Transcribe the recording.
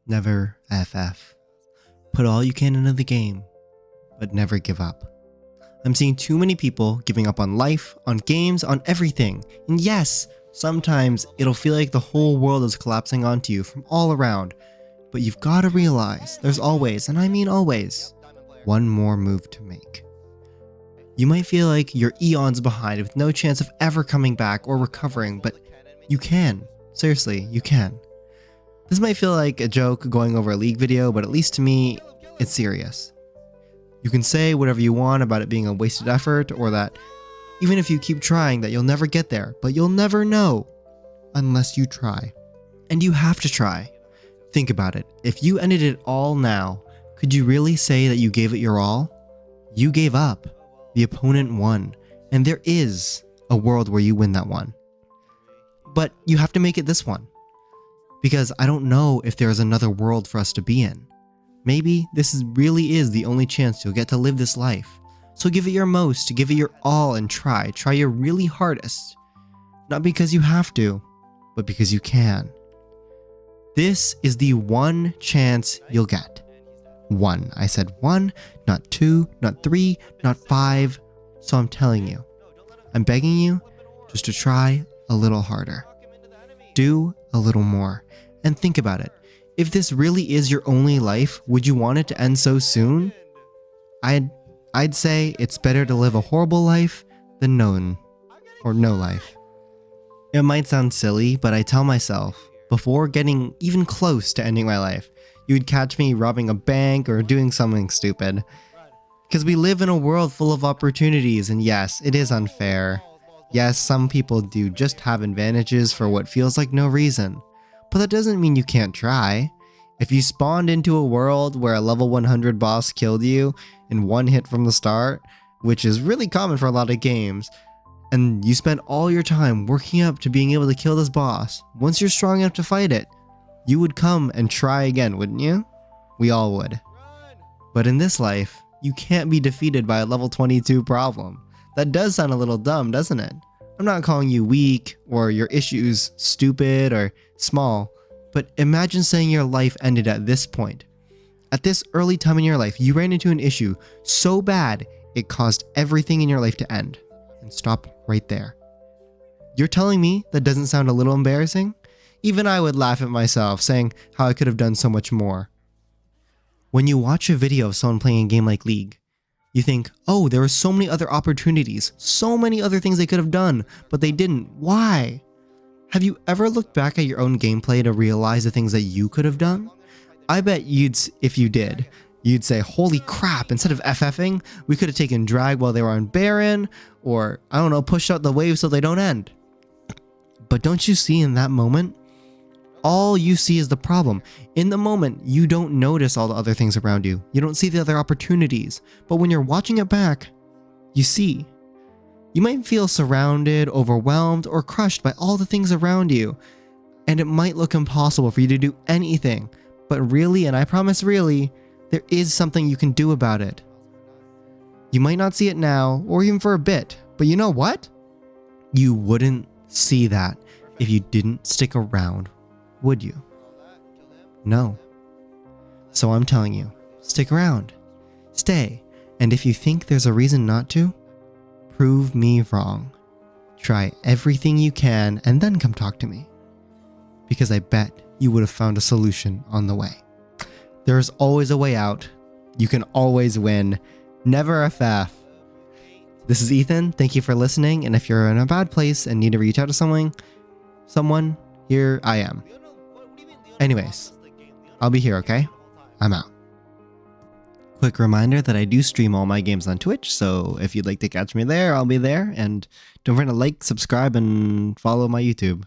Never FF. Put all you can into the game, but never give up. I'm seeing too many people giving up on life, on games, on everything. And yes, sometimes it'll feel like the whole world is collapsing onto you from all around. But you've got to realize there's always, and I mean always, one more move to make. You might feel like you're eons behind with no chance of ever coming back or recovering, but you can. Seriously, you can. This might feel like a joke going over a League video, but at least to me, it's serious. You can say whatever you want about it being a wasted effort, or that even if you keep trying that you'll never get there, but you'll never know unless you try. And you have to try. Think about it. If you ended it all now, could you really say that you gave it your all? You gave up. The opponent won. And there is a world where you win that one. But you have to make it this one. Because I don't know if there's another world for us to be in. Maybe this really is the only chance you'll get to live this life. So give it your most, give it your all, and try. Try your really hardest. Not because you have to, but because you can. This is the one chance you'll get. One. I said one, not two, not three, not five. So I'm telling you, I'm begging you just to try a little harder. Do a little more. And think about it. If this really is your only life, would you want it to end so soon? I'd say it's better to live a horrible life than none, or no life. It might sound silly, but I tell myself, before getting even close to ending my life, you would catch me robbing a bank or doing something stupid. Because we live in a world full of opportunities, and yes, it is unfair. Yes, some people do just have advantages for what feels like no reason. But that doesn't mean you can't try. If you spawned into a world where a level 100 boss killed you in one hit from the start, which is really common for a lot of games, and you spent all your time working up to being able to kill this boss, once you're strong enough to fight it, you would come and try again, wouldn't you? We all would. But in this life, you can't be defeated by a level 22 problem. That does sound a little dumb, doesn't it? I'm not calling you weak or your issues stupid or small, but imagine saying your life ended at this point. At this early time in your life, you ran into an issue so bad it caused everything in your life to end and stop right there. You're telling me that doesn't sound a little embarrassing? Even I would laugh at myself, saying how I could have done so much more. When you watch a video of someone playing a game like League, you think, oh, there were so many other opportunities, so many other things they could have done, but they didn't. Why? Have you ever looked back at your own gameplay to realize the things that you could have done? I bet if you did, you'd say, holy crap, instead of FFing, we could have taken drag while they were on Baron, or, I don't know, pushed out the waves so they don't end. But don't you see in that moment? All you see is the problem. In the moment, you don't notice all the other things around you. You don't see the other opportunities. But when you're watching it back, you see. You might feel surrounded, overwhelmed, or crushed by all the things around you. And it might look impossible for you to do anything. But really, and I promise really, there is something you can do about it. You might not see it now, or even for a bit. But you know what? You wouldn't see that if you didn't stick around. Would you? No. So I'm telling you, stick around. Stay. And if you think there's a reason not to, prove me wrong. Try everything you can and then come talk to me. Because I bet you would have found a solution on the way. There's always a way out. You can always win. Never FF. This is Ethan. Thank you for listening. And if you're in a bad place and need to reach out to someone, here I am. Anyways, I'll be here, okay? I'm out. Quick reminder that I do stream all my games on Twitch, so if you'd like to catch me there, I'll be there. And don't forget to like, subscribe, and follow my YouTube.